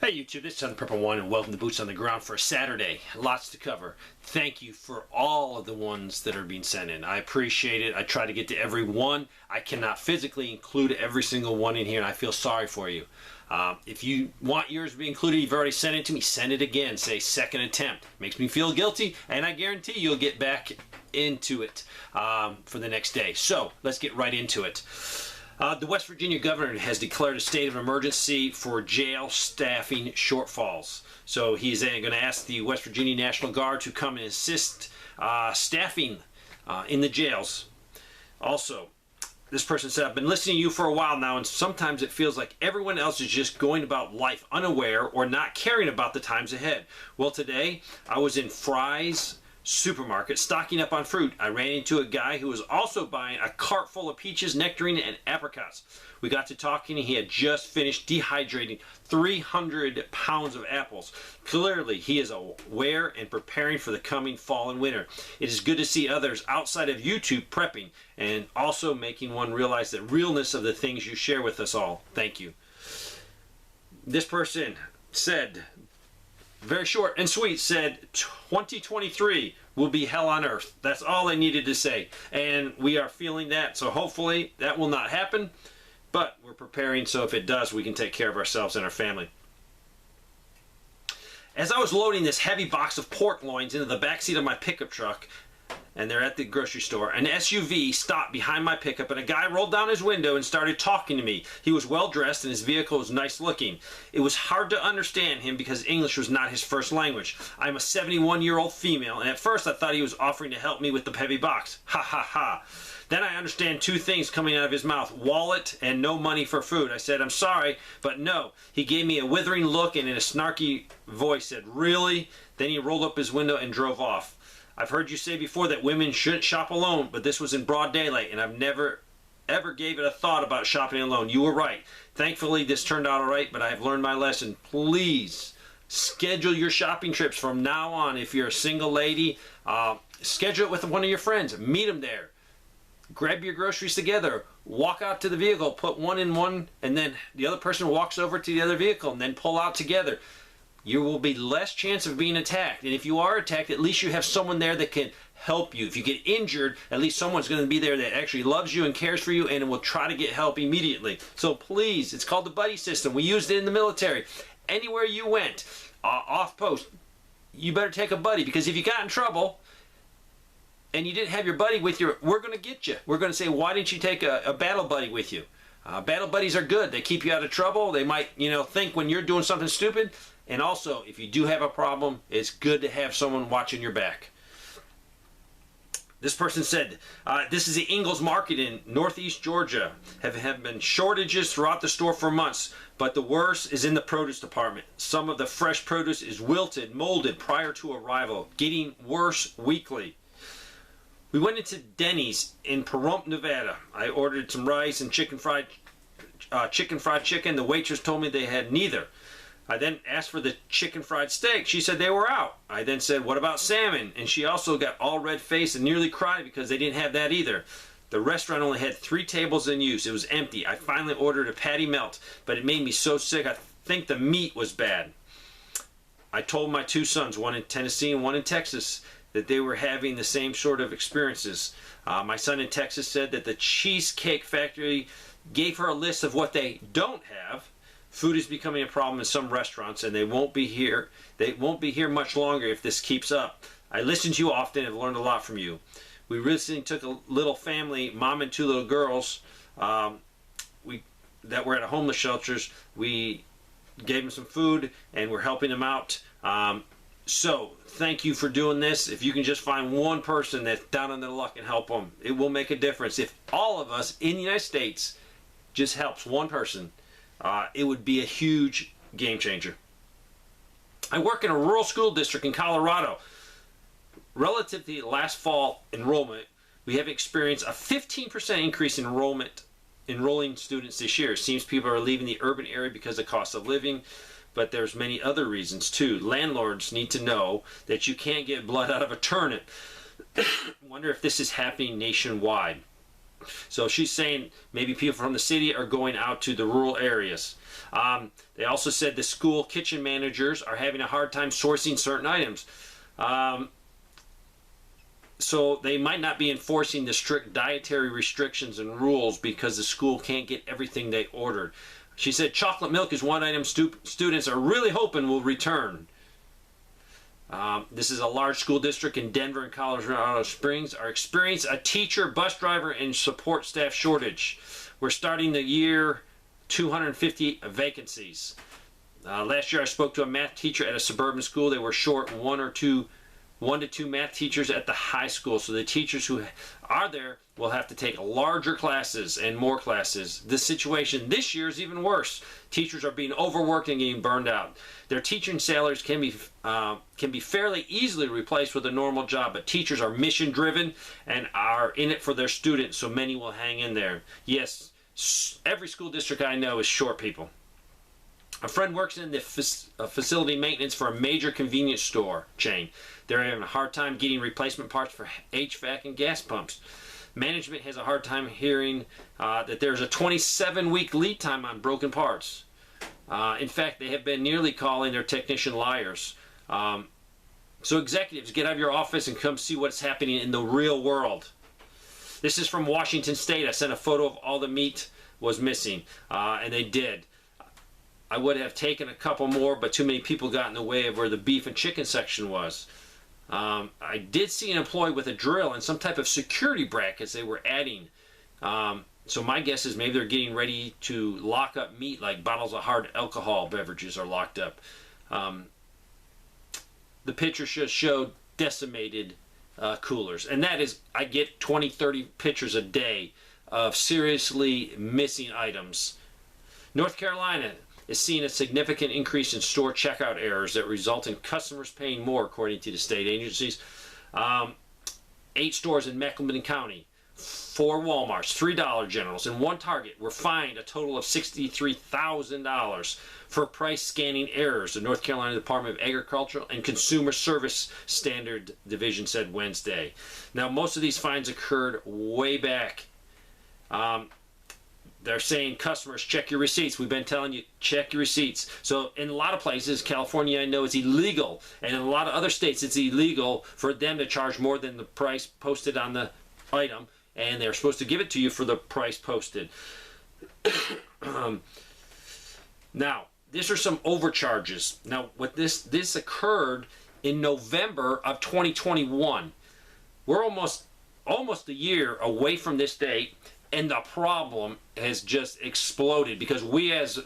Hey YouTube, this is Southern Purple One and welcome to Boots on the Ground for a Saturday. Lots to cover. Thank you for all of the ones that are being sent in. I appreciate it. I try to get to every one. I cannot physically include every single one in here and I feel sorry for you. If you want yours to be included, you've already sent it to me, send it again. Say second attempt. Makes me feel guilty and I guarantee you'll get back into it for the next day. So let's get right into it. The West Virginia governor has declared a state of emergency for jail staffing shortfalls. So he's going to ask the West Virginia National Guard to come and assist staffing in the jails. Also, this person said, I've been listening to you for a while now, and sometimes it feels like everyone else is just going about life unaware or not caring about the times ahead. Well, today I was in Fry's supermarket stocking up on fruit. I ran into a guy who was also buying a cart full of peaches, nectarine, and apricots. We got to talking and he had just finished dehydrating 300 pounds of apples. Clearly, he is aware and preparing for the coming fall and winter. It is good to see others outside of YouTube prepping and also making one realize the realness of the things you share with us all. Thank you. This person said, very short and sweet, said 2023 will be hell on earth. That's all I needed to say. And we are feeling that, so hopefully that will not happen. But we're preparing so if it does, we can take care of ourselves and our family. As I was loading this heavy box of pork loins into the backseat of my pickup truck, and they're at the grocery store, an SUV stopped behind my pickup and a guy rolled down his window and started talking to me. He was well dressed and his vehicle was nice looking. It was hard to understand him because English was not his first language. I'm a 71-year-old female and at first I thought he was offering to help me with the heavy box. Ha ha ha. Then I understand two things coming out of his mouth, wallet and no money for food. I said, I'm sorry, but no. He gave me a withering look and in a snarky voice said, really? Then he rolled up his window and drove off. I've heard you say before that women shouldn't shop alone, but this was in broad daylight, and I've never, ever gave it a thought about shopping alone. You were right. Thankfully, this turned out all right, but I have learned my lesson. Please schedule your shopping trips from now on. If you're a single lady, schedule it with one of your friends. Meet them there. Grab your groceries together. Walk out to the vehicle. Put one in one, and then the other person walks over to the other vehicle, and then pull out together. You will be less chance of being attacked. And if you are attacked, at least you have someone there that can help you. If you get injured, at least someone's going to be there that actually loves you and cares for you and will try to get help immediately. So please, it's called the buddy system. We used it in the military. Anywhere you went, off post, you better take a buddy, because if you got in trouble and you didn't have your buddy with you, we're going to get you. We're going to say, why didn't you take a battle buddy with you? Battle buddies are good. They keep you out of trouble. They might, think when you're doing something stupid. And also, if you do have a problem, it's good to have someone watching your back. This person said, this is the Ingalls market in northeast Georgia. Have been shortages throughout the store for months, but the worst is in the produce department. Some of the fresh produce is wilted, molded prior to arrival, getting worse weekly. We went into Denny's in Pahrump, Nevada. I ordered some rice and chicken fried chicken. The waitress told me they had neither. I then asked for the chicken fried steak. She said they were out. I then said, what about salmon? And she also got all red-faced and nearly cried because they didn't have that either. The restaurant only had 3 tables in use. It was empty. I finally ordered a patty melt, but it made me so sick I think the meat was bad. I told my 2 sons, one in Tennessee and one in Texas, that they were having the same sort of experiences. My son in Texas said that the Cheesecake Factory gave her a list of what they don't have. Food is becoming a problem in some restaurants, and they won't be here. They won't be here much longer if this keeps up. I listen to you often and have learned a lot from you. We recently took a little family, mom and 2 little girls, that were at a homeless shelters. We gave them some food, and we're helping them out. So thank you for doing this. If you can just find one person that's down on their luck and help them, it will make a difference. If all of us in the United States just helps one person, it would be a huge game changer. I work in a rural school district in Colorado. Relative to last fall enrollment, we have experienced a 15% increase in enrolling students this year. It seems people are leaving the urban area because of cost of living, but there's many other reasons too. Landlords need to know that you can't get blood out of a turnip. Wonder if this is happening nationwide. So she's saying maybe people from the city are going out to the rural areas. They also said the school kitchen managers are having a hard time sourcing certain items. So they might not be enforcing the strict dietary restrictions and rules because the school can't get everything they ordered. She said chocolate milk is one item students are really hoping will return. This is a large school district in Denver and Colorado Springs. Are experiencing a teacher, bus driver, and support staff shortage. We're starting the year 250 vacancies. Last year I spoke to a math teacher at a suburban school. They were short one to two math teachers at the high school. So the teachers who are there will have to take larger classes and more classes. The situation this year is even worse. Teachers are being overworked and getting burned out. Their teaching salaries can be fairly easily replaced with a normal job, but teachers are mission driven and are in it for their students, so many will hang in there. Yes, every school district I know is short people. A friend works in the facility maintenance for a major convenience store chain. They're having a hard time getting replacement parts for HVAC and gas pumps. Management has a hard time hearing that there's a 27-week lead time on broken parts. In fact, they have been nearly calling their technician liars. So executives, get out of your office and come see what's happening in the real world. This is from Washington State. I sent a photo of all the meat was missing, and they did. I would have taken a couple more, but too many people got in the way of where the beef and chicken section was. I did see an employee with a drill and some type of security brackets they were adding. So my guess is maybe they're getting ready to lock up meat, like bottles of hard alcohol beverages are locked up. The picture just showed decimated coolers. And that is, I get 20, 30 pictures a day of seriously missing items. North Carolina is seeing a significant increase in store checkout errors that result in customers paying more, according to the state agencies. 8 stores in Mecklenburg County, 4 Walmarts, 3 Dollar Generals, and 1 Target were fined a total of $63,000 for price scanning errors, the North Carolina Department of Agriculture and Consumer Service Standard Division said Wednesday. Now, most of these fines occurred way back. They're saying, customers, check your receipts. We've been telling you, check your receipts. So in a lot of places, California, I know, it's illegal. And in a lot of other states, it's illegal for them to charge more than the price posted on the item. And they're supposed to give it to you for the price posted. Now, these are some overcharges. Now, what this occurred in November of 2021. We're almost a year away from this date. And the problem has just exploded because we as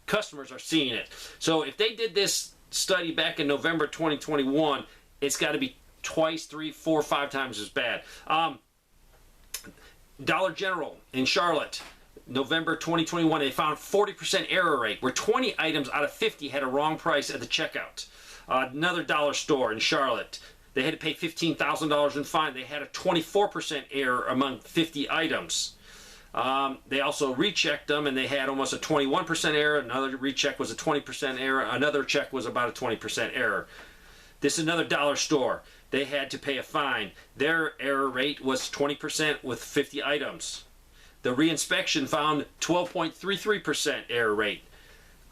customers are seeing it. So if they did this study back in November 2021, it's got to be twice, 3, 4, 5 times as bad. Dollar General in Charlotte, November 2021, they found 40% error rate, where 20 items out of 50 had a wrong price at the checkout. Another dollar store in Charlotte, they had to pay $15,000 in fine. They had a 24% error among 50 items. They also rechecked them, and they had almost a 21% error. Another recheck was a 20% error. Another check was about a 20% error. This is another dollar store. They had to pay a fine. Their error rate was 20% with 50 items. The reinspection found 12.33% error rate.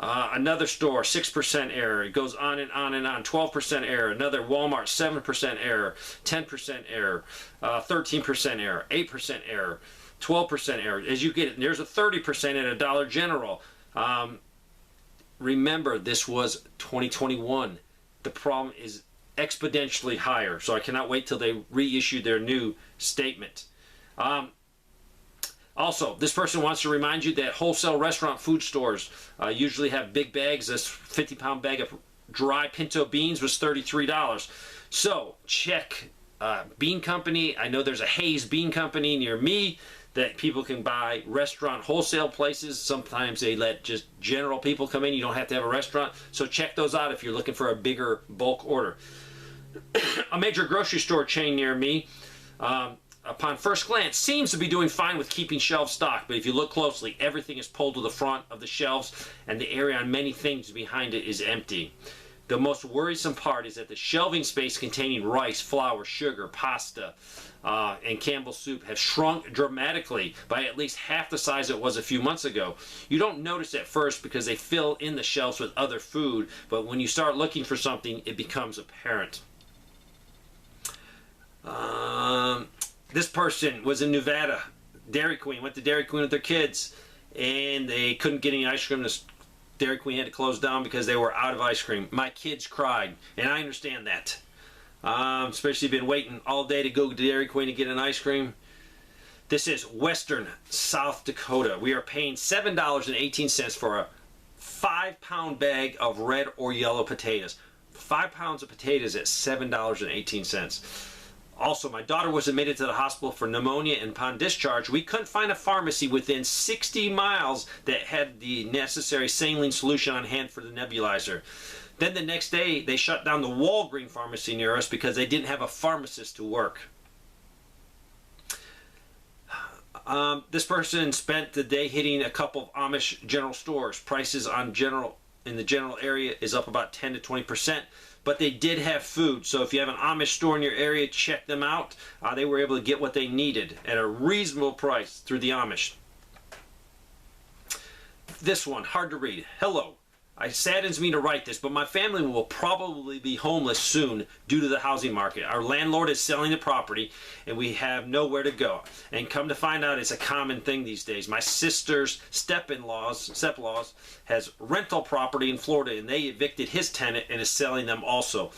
Another store, 6% error. It goes on and on and on. 12% error. Another Walmart, 7% error. 10% error. 13% error. 8% error. 12% error. As you get it, there's a 30% at a Dollar General. Remember, this was 2021. The problem is exponentially higher. So I cannot wait till they reissue their new statement. Also, this person wants to remind you that wholesale restaurant food stores usually have big bags. This 50-pound bag of dry pinto beans was $33. So check bean company. I know there's a Hayes Bean Company near me that people can buy. Restaurant wholesale places, sometimes they let just general people come in. You don't have to have a restaurant. So check those out if you're looking for a bigger bulk order. A major grocery store chain near me, upon first glance, seems to be doing fine with keeping shelves stocked, but if you look closely, everything is pulled to the front of the shelves, and the area on many things behind it is empty. The most worrisome part is that the shelving space containing rice, flour, sugar, pasta, and Campbell's soup have shrunk dramatically by at least half the size it was a few months ago. You don't notice at first because they fill in the shelves with other food, but when you start looking for something, it becomes apparent. This person was in Nevada, Dairy Queen, went to Dairy Queen with their kids, and they couldn't get any ice cream. Dairy Queen had to close down because they were out of ice cream. My kids cried, and I understand that. Especially been waiting all day to go to Dairy Queen to get an ice cream. This is Western South Dakota. We are paying $7.18 for a 5-pound bag of red or yellow potatoes. 5 pounds of potatoes at $7.18. Also, my daughter was admitted to the hospital for pneumonia, and upon discharge, we couldn't find a pharmacy within 60 miles that had the necessary saline solution on hand for the nebulizer. Then the next day, they shut down the Walgreens pharmacy near us because they didn't have a pharmacist to work. This person spent the day hitting a couple of Amish general stores. Prices on in the general area is up about 10 to 20%. But they did have food, so if you have an Amish store in your area, check them out. They were able to get what they needed at a reasonable price through the Amish. This one, hard to read. Hello. It saddens me to write this, but my family will probably be homeless soon due to the housing market. Our landlord is selling the property, and we have nowhere to go. And come to find out, it's a common thing these days. My sister's step-in-laws has rental property in Florida, and they evicted his tenant and is selling them also.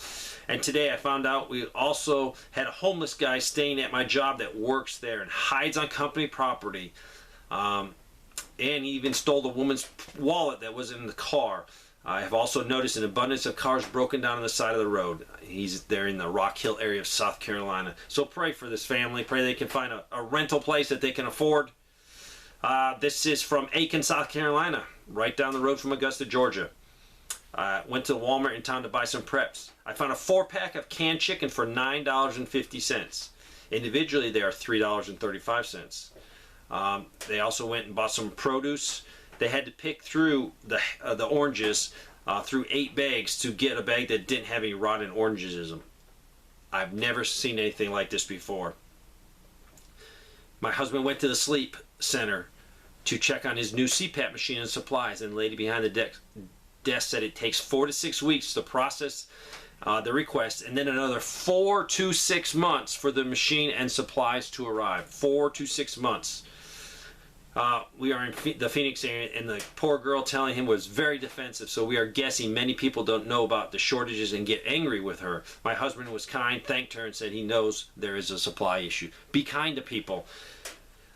And today I found out we also had a homeless guy staying at my job that works there and hides on company property. And he even stole the woman's wallet that was in the car. I have also noticed an abundance of cars broken down on the side of the road. He's there in the Rock Hill area of South Carolina. So pray for this family. Pray they can find a rental place that they can afford. This is from Aiken, South Carolina, right down the road from Augusta, Georgia. Went to Walmart in town to buy some preps. I found a 4-pack of canned chicken for $9.50. Individually, they are $3.35. They also went and bought some produce. They had to pick through the oranges through 8 bags to get a bag that didn't have any rotten oranges in them. I've never seen anything like this before. My husband went to the sleep center to check on his new CPAP machine and supplies, and the lady behind the desk said it takes 4 to 6 weeks to process the request, and then another 4 to 6 months for the machine and supplies to arrive. 4 to 6 months. We are in the Phoenix area, and the poor girl telling him was very defensive, so we are guessing many people don't know about the shortages and get angry with her. My husband was kind, thanked her, and said he knows there is a supply issue. Be kind to people.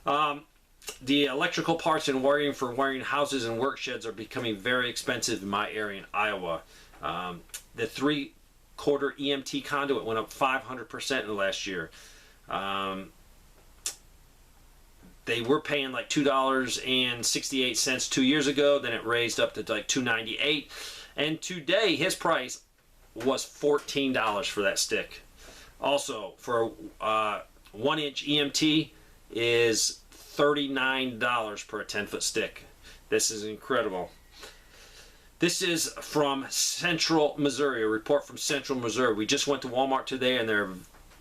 The electrical parts and wiring for wiring houses and work sheds are becoming very expensive in my area in Iowa. The 3/4 EMT conduit went up 500% in the last year. They were paying like $2.68 2 years ago. Then it raised up to like $2.98. And today his price was $14 for that stick. Also, for 1-inch EMT is $39 per 10-foot stick. This is incredible. This is from Central Missouri, a report from Central Missouri. We just went to Walmart today, and there are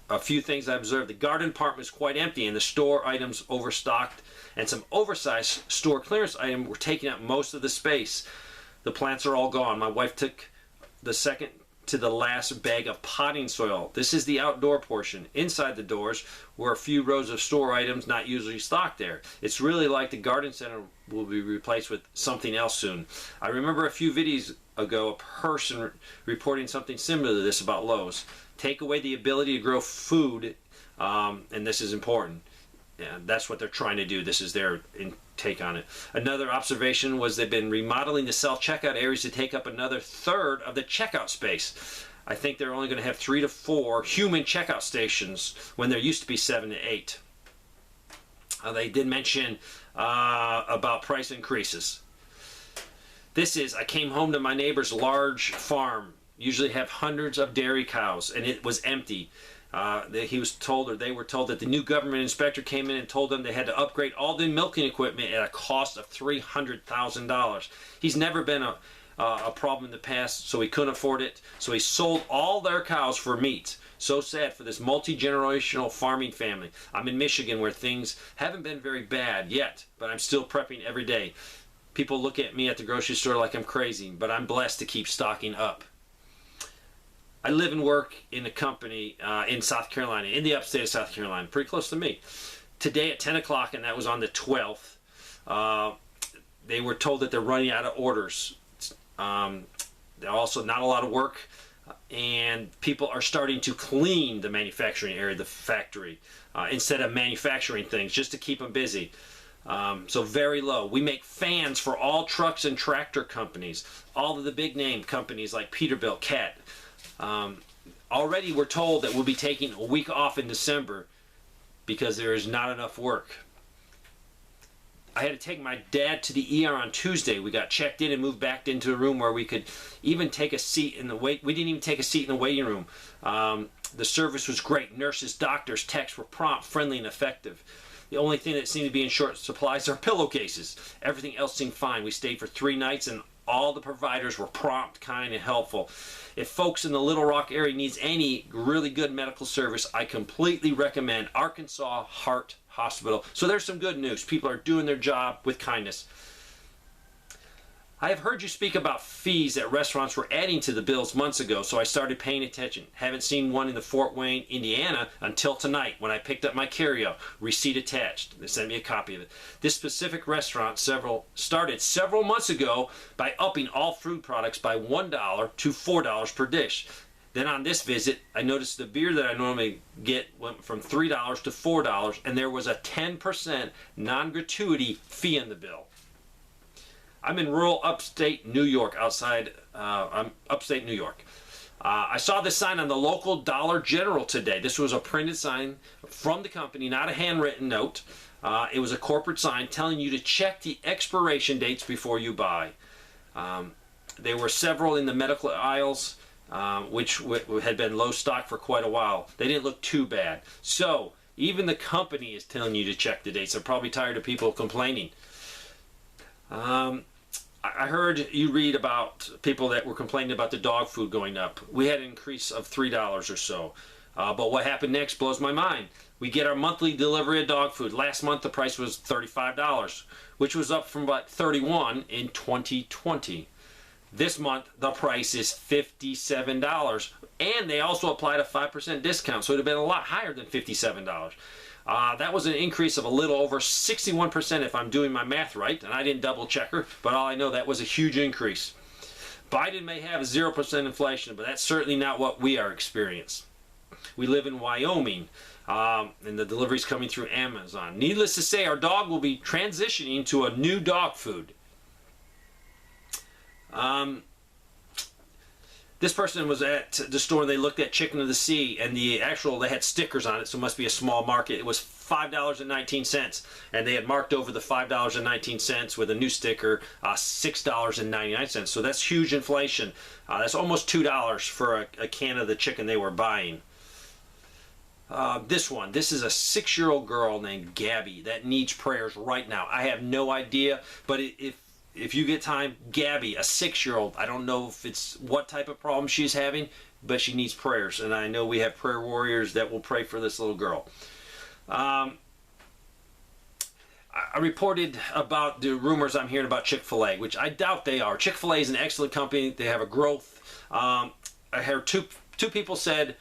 a few things I observed. The garden department is quite empty, and the store items overstocked, and some oversized store clearance items were taking up most of the space. The plants are all gone. My wife took the second to the last bag of potting soil. This is the outdoor portion. Inside the doors were a few rows of store items not usually stocked there. It's really like the garden center will be replaced with something else soon. I remember a few videos ago a person reporting something similar to this about Lowe's. Take away the ability to grow food, and this is important. Yeah, that's what they're trying to do. This is their take on it. Another observation was they've been remodeling the self-checkout areas to take up another third of the checkout space. I think they're only going to have 3 to 4 human checkout stations when there used to be 7 to 8. They did mention about price increases. I came home to my neighbor's large farm. Usually have hundreds of dairy cows, and it was empty. He was told, or they were told, that the new government inspector came in and told them they had to upgrade all the milking equipment at a cost of $300,000. He's never been a problem in the past, so he couldn't afford it. So he sold all their cows for meat. So sad for this multi-generational farming family. I'm in Michigan where things haven't been very bad yet, but I'm still prepping every day. People look at me at the grocery store like I'm crazy, but I'm blessed to keep stocking up. I live and work in a company in South Carolina, in the upstate of South Carolina, pretty close to me. Today at 10 o'clock, and that was on the 12th, they were told that they're running out of orders. They're also not a lot of work, and people are starting to clean the manufacturing area, the factory, instead of manufacturing things, just to keep them busy. So very low. We make fans for all trucks and tractor companies, all of the big name companies like Peterbilt, Cat. Already we're told that we'll be taking a week off in December because there is not enough work. I had to take my dad to the ER on Tuesday. We got checked in and moved back into a room where we could even take a seat in the wait. We didn't even take a seat in the waiting room. The service was great. Nurses, doctors, techs were prompt, friendly, and effective. The only thing that seemed to be in short supplies are pillowcases. Everything else seemed fine. We stayed for 3 nights, and all the providers were prompt, kind, and helpful. If folks in the Little Rock area needs any really good medical service, I completely recommend Arkansas Heart Hospital. So there's some good news. People are doing their job with kindness. I have heard you speak about fees that restaurants were adding to the bills months ago, so I started paying attention. Haven't seen one in the Fort Wayne, Indiana until tonight when I picked up my carryout. Receipt attached. They sent me a copy of it. This specific restaurant started several months ago by upping all food products by $1 to $4 per dish. Then on this visit, I noticed the beer that I normally get went from $3 to $4, and there was a 10% non-gratuity fee in the bill. I'm in rural upstate New York, upstate New York. I saw this sign on the local Dollar General today. This was a printed sign from the company, not a handwritten note. It was a corporate sign telling you to check the expiration dates before you buy. There were several in the medical aisles, which had been low stock for quite a while. They didn't look too bad. So even the company is telling you to check the dates. They're probably tired of people complaining. I heard you read about people that were complaining about the dog food going up. We had an increase of $3 or so. But what happened next blows my mind. We get our monthly delivery of dog food. Last month the price was $35, which was up from about $31 in 2020. This month the price is $57. And they also applied a 5% discount, so it would have been a lot higher than $57. That was an increase of a little over 61% if I'm doing my math right, and I didn't double check her, but all I know that was a huge increase. Biden may have 0% inflation, but that's certainly not what we are experiencing. We live in Wyoming, and the delivery's coming through Amazon. Needless to say, our dog will be transitioning to a new dog food. This person was at the store and they looked at Chicken of the Sea, and they had stickers on it, so it must be a small market. It was $5.19, and they had marked over the $5.19 with a new sticker, $6.99. So that's huge inflation. That's almost $2 for a can of the chicken they were buying. This is a 6-year-old girl named Gabby that needs prayers right now. I have no idea, but if you get time, Gabby, a 6-year-old, I don't know if it's what type of problem she's having, but she needs prayers. And I know we have prayer warriors that will pray for this little girl. I reported about the rumors I'm hearing about Chick-fil-A, which I doubt they are. Chick-fil-A is an excellent company. They have a growth. I heard two people said,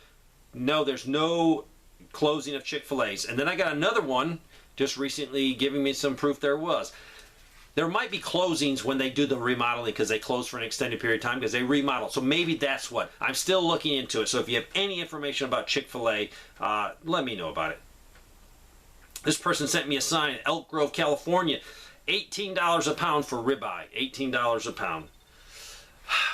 no, there's no closing of Chick-fil-A's. And then I got another one just recently giving me some proof there was. There might be closings when they do the remodeling because they close for an extended period of time because they remodel. So maybe that's what. I'm still looking into it. So if you have any information about Chick-fil-A, let me know about it. This person sent me a sign, Elk Grove, California, $18 a pound for ribeye. $18 a pound.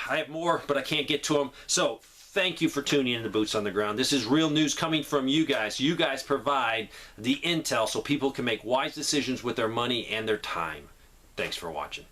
I have more, but I can't get to them. So thank you for tuning in to Boots on the Ground. This is real news coming from you guys. You guys provide the intel so people can make wise decisions with their money and their time. Thanks for watching.